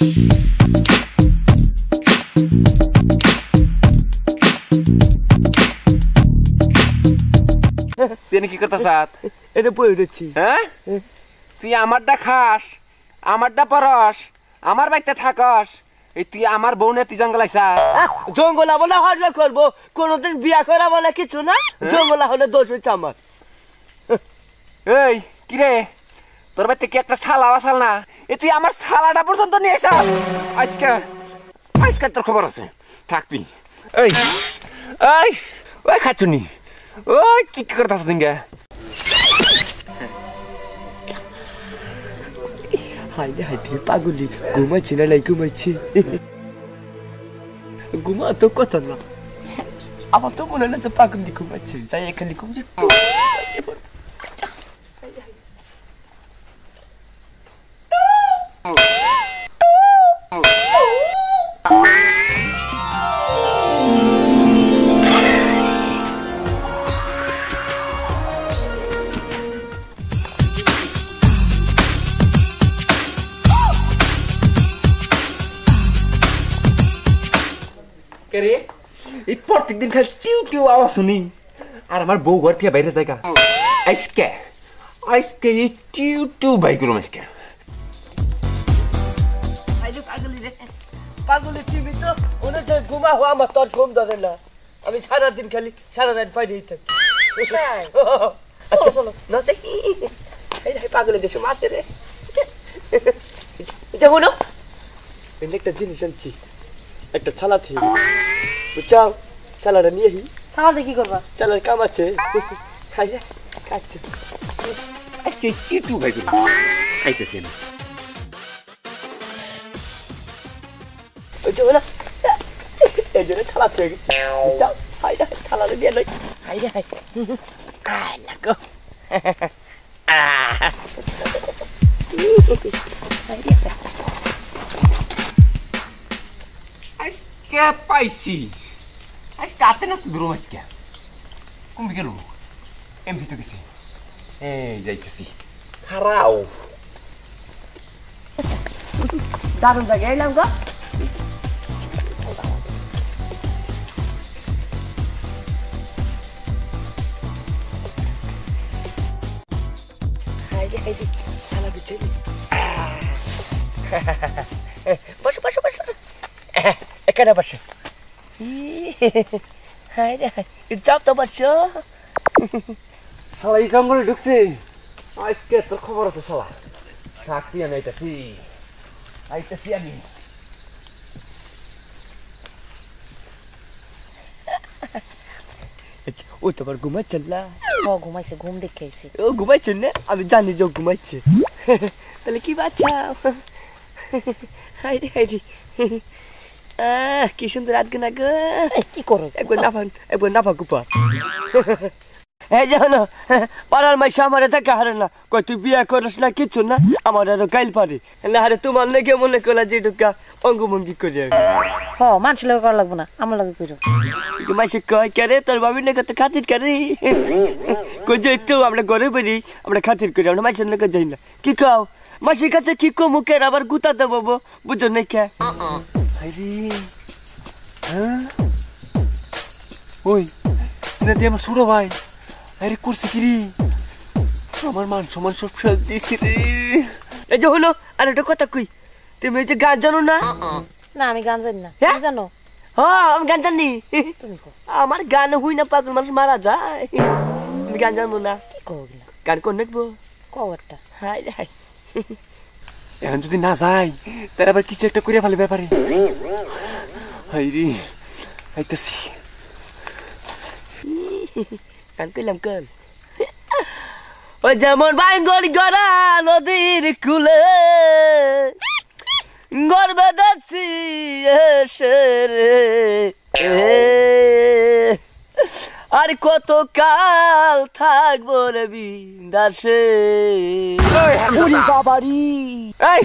তুই কি করতেছাস? এটা বই দিচ্ছি। হ্যাঁ, তুই আমারটা খাস, আমারটা পরস, আমার বাড়িতে থাকস, এই তুই আমার বউ নিয়ে তুই জঙ্গল আইছাস? জঙ্গলা বলে হরলে করবো, কোনদিন বিয়া করা বলে কিছু না। জঙ্গলা হলে দোষ হচ্ছে আমার। এই কি রে, তোর বাড়িতে কি একটা ছালা আসাল না? এ তুই আমার ছালাটা পর্যন্ত নিয়ে আইছাস। আজকে আজকে তোর খবর আছে, থাকবি। এই এই ওই খাচ্ছুনি, ওই কি করতেছ দিঙ্গা? হাইলে হাইতে পাগলি ঘুমাচ্ছে না, লাই ঘুমাচ্ছে। ঘুমা তো কথা না, আমার তো মনে হয় না তো পাগলি ঘুমাচ্ছে। যাই এখানে ঘুমছে। এই প্রত্যেক দিন খালি টিউ টিউ আওয়াজ শুনি, আর আমার বউ ঘর থেকে বাইরে জায়গা। আজকে আজকে এই টিউ টিউ বাই করলাম আজকে। পাগলি টিভি তো ওদের ঘুমা হওয়া, আমার তোর ঘুম ধরে না। আমি সারাদিন খালি সারা রাত বাইরেই থাকি। আচ্ছা চলো না, পাগলের দেশে মাসে রে। যেমন একটা জিনিস আনছি, একটা ছালা থেকে বুঝছাও, ছালাটা নিয়ে হি। ছালাতে কি করবা? ছালার কাম আছে, খাই যা খাচ্ছে। আজকে টিউ টিউ বাই করলাম, খাইতেছি না। ওই যে না, এই জন্য ছালা থেকে গেছি। বুঝছাও, খাই যা ছালাটা দিয়ে নয়। খাই রে খাই, খাই লাগো। আজকে পাইছি, আজকে আতে না তো দূর। আজকে কমে গেল, এমপি তো গেছে। এই যাইতেছি, খারাও দারুণ জায়গায় এলাম গো। বসো বসো বসো, এখানে বসো। হাই রে যাও তো বসো। শালা এই জঙ্গলে ঢুকছে, আজকে তোর খবর আছে শালা। থাকতি আমি আইতাছি, আইতাছি আমি। ও তোমার ঘুমাচ্ছে না? ঘুমাইছে, ঘুম দেখে আইছি। ও ঘুমাইছে না, আমি জানি যে ঘুমাইছে। তাহলে কি বাচ্চাও। হাইরে হাইরে, কি সুন্দর রাত না গো। কি করো? একবার নাফা কুপা। এই জানো পাড়ার মাইসা আমার দেখা হারে না, কই তুই বিয়া করিস না কিছু না, আমার আরো গাইল পারে না। হারে তোমার লেগে মনে করলা যে ঢুকা অঙ্গভঙ্গি করি আমি। মানুষ লাগে করা লাগবো না, আমার লাগে করো। মাইসে কয় কে তোর বাবি না কত খাতির করি, কই যে একটু আমরা ঘরে বেরি, আমরা খাতির করি, আমরা মাইসের লেগে যাই না। কি কাও মাসির কাছে কি কো মুখের আবার গুতা দেবো, বুঝো না কে? হ্যাঁ ওই এটা দিয়ে আমার ছোট ভাই, আরে করছে কি রে, আমার মান সম্মান সব ফেল দিয়েছি রে। এই যে হলো আর একটা কথা কই, তুমি এই যে গান জানো না? না আমি গান জানি না। জানো? হ্যাঁ আমি গান জানি। আমার গান হুই না, পাগল মানুষ মারা যায়। আমি গান জানবো না। কি কও? গান কোন নেবো কও একটা। হাই হাই, এখন যদি না যাই তার আবার কিছু একটা করে ফেলে ব্যাপারে। হাই রে আইতাছি, গান কইলাম কল। ও যেমন বাইঙ্গল গড়া নদীর কুলে গর্বে যাচ্ছি এসে রে, আর কত কাল থাকবো রে বিন্দাসে। বাবারি এই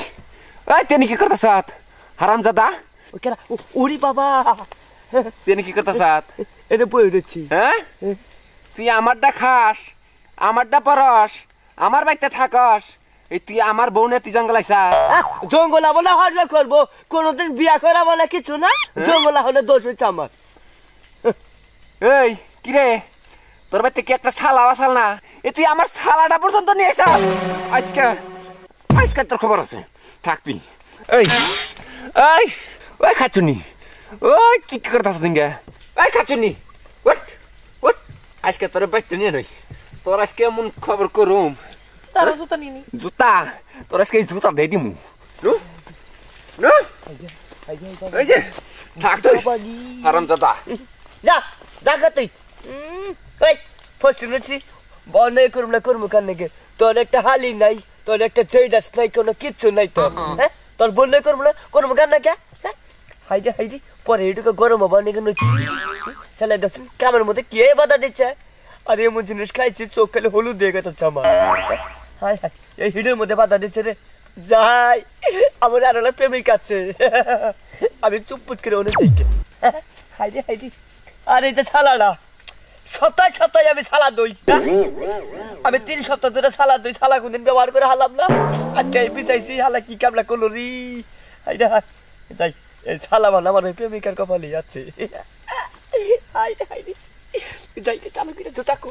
এই তেনি কি করতেছাত হারামজাদা? ওরে বাবা, তেনি কি করতেছাত? এটা বই দিচ্ছি। হ্যাঁ, তুই আমারটা খাস, আমারটা পরস, আমার বাড়িতে থাকস, এই তুই আমার বউ নিয়ে তুই জঙ্গল আইসা জঙ্গলা বলে হরলে করবো কোনোদিন বিয়া করাবো না কিছু না জঙ্গলা হলে দোষ হইছে আমার এই কিরে তোর বাড়িতে কি একটা ছালা বাসাল না এ তুই আমার ছালাটা পর্যন্ত নিয়ে আইসা আজকে আজকে তোর খবর আছে থাকবি এই এই ওই খাচ্ছুনি ওই কি করতেছ দিঙ্গা ওই খাচ্ছুনি ওট ওট আজকে তোর বাইতে নিয়ে নই তোর আজকে এমন খবর করুম তারা জুতা নিনি জুতা তোর আজকে জুতা দিয়ে দিমু এই যে থাক তুই আরাম দাদা যা যা তুই এই ফসুনেছি বনে করবো কান নাকি তোর একটা হালি নাই তোর একটা জৈডাস নাই কোনো কিচ্ছু নাই তোর হ্যাঁ তোর বললে করবো কান না কে হাইদি পরে এটুকু গরম হবার নাকি নচ্ছি চলে দেখুন কামের মধ্যে কে বাধা দিচ্ছে আর এমন জিনিস খাইছি চোখ খেলে হলুদ দিয়ে গেছে আমার হাই হাই এই হিটের মধ্যে বাধা দিচ্ছে রে যাই আমার আর হলো প্রেমিক আছে আমি চুপপুট করে অনেক চাইকে হাইদি আর এই যে ছালাটা সপ্তাহে আমি ছালা দই আমি 3 সপ্তাহ ধরে ছালা দই ছালা কোনদিন ব্যবহার করে হালাম না আজকে এই পিছাইছি হালা কি কামলা করলো রি হাইদা যাই এই ছালা বানা আমার প্রেমিকার কপালে যাচ্ছে হাইদি যাই চালু করে জুতা কো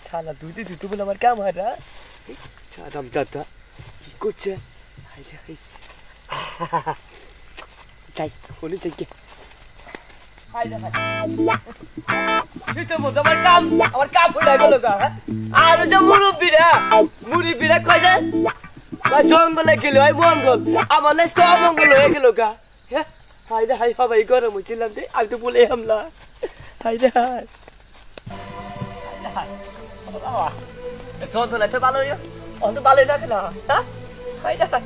ছালা দুই বলে আমার কাম হয় না ছাড়াম দাদা কি করছে যাই বলি যাই আমার কাম ফুটে গেল আর যে মুরব্বীরা কয় যে জঙ্গলে গেল মঙ্গল আমার লাইস অমঙ্গল হয়ে গেল গা হ্যাঁ হাই রে হাই সবাই গরম হয়েছিলাম যে আমি তো বলে হামলা হাই রে হাই যন্ত্রণা তো ভালোই অন্ত ভালোই রাখে না হ্যাঁ হাই রে হাই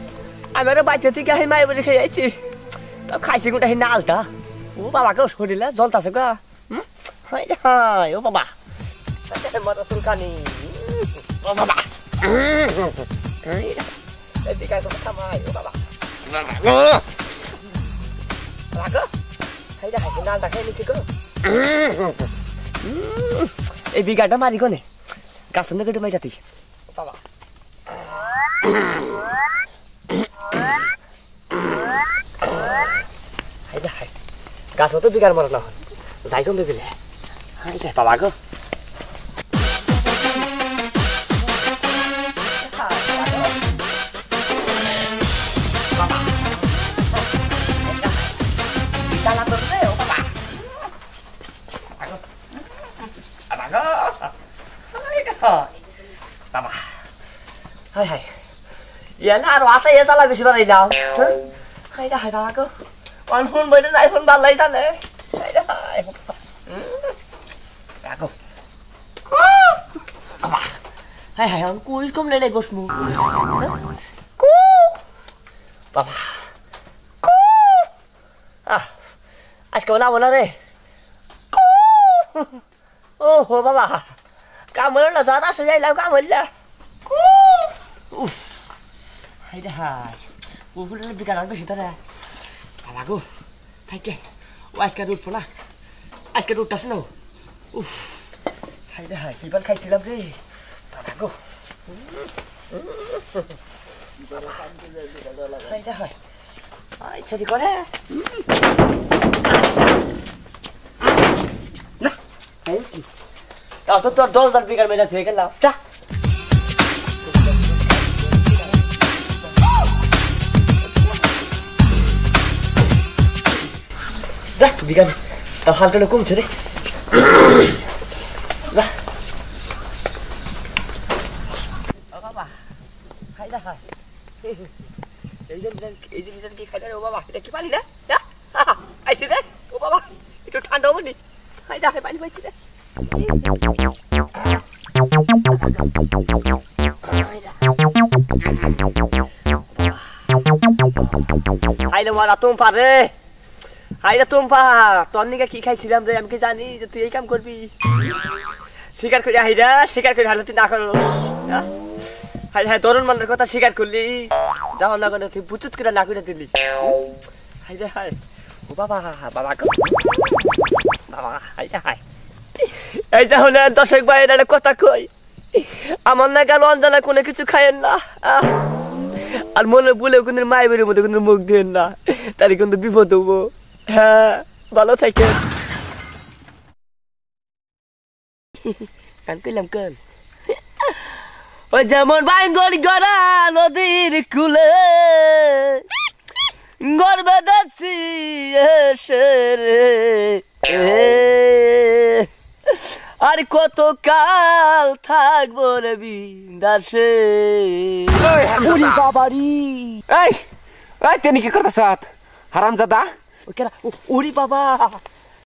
আমি আরো বাচ্চা থেকে হাই মাই বলে খেয়ে যাচ্ছি তা খাইছি গোটা না আলটা ও বাবাকে শরীরে জলতাছে গা হাই রে হাই ও বাবা মাথা চুলকানি ও বাবা এদিকে কথা থামাই ও বাবা রাখো হাই রে হাই নালটা খেয়ে নিচ্ছি গো এই বিঘাটা মারি কোনে গাছের নাকি মাই যাতি বাবা হাই রে হাই গাছও তো বিঘার মারা না হয় যাই কম বেবিলে হাই রে বাবা গো বাবা হাই হাই ইয়ানা আর আসা এ চালা বেশি বাড়াই যাও হাই রে হাই বাবা গো অন ফোন বইতে যাই ফোন ভালো তাহলে হাই রে হাই রাখো বাবা হাই হাই আমি কুইজ কম নেই বসমু কু বাবা কু আজকে বানাবো না রে কু ও হো বাবা কামড় না সাদা সজাই লাও কামড় কু উফ হাই রে হাই উফুলে বিকার বেশি ধরে বাবা গো থাইকে ও আজকে রুট পড়া আজকে রুট আছে না উফ হাই রে হাই কি বল খাইছিলাম রে বাবা গো হাই রে হাই আই চলি করে না হাই কি তাও তো তোর 10,000 বিঘার মেলা থেকে গেলাম যা যা বিঘা তাও হালকা কমছে রে যা ও বাবা খাই না খাই এই যে কি খাই ও বাবা এটা কি পানি না আইছে রে ও বাবা একটু ঠান্ডা হবনি খাই না পানি পাইছি রে আইলে মারা তুমি পারে আইলে তুমি পা তোর নিকে কি খাইছিলাম রে আমি কি জানি যে তুই এই কাম করবি স্বীকার করে হাইরা স্বীকার করে হারলে তুই না করো হাই হাই তরুণ মানুষের কথা স্বীকার করলি যাও না করে তুই বুচুত করে না করে দিলি হাই রে হাই ও বাবা বাবা বাবা হাই হাই এই যে হলে দর্শক ভাইয়ের একটা কথা কই আমার না গেল অঞ্জনা কোনো কিছু খায়েন না আর মনে বলেও কিন্তু মায়ের মধ্যে কিন্তু মুখ দেন না তারই কিন্তু বিপদ হবো হ্যাঁ ভালো থাকেন কান কইলাম কান ও যেমন বাইঙ্গর গড়া নদীর কুলে গর্বে যাচ্ছি এসে রে আর কত কাল থাকবো রে বিন্দাসে বাবারি এই এই তেনি কি করতেছ হারামজাদা ওরে বাবা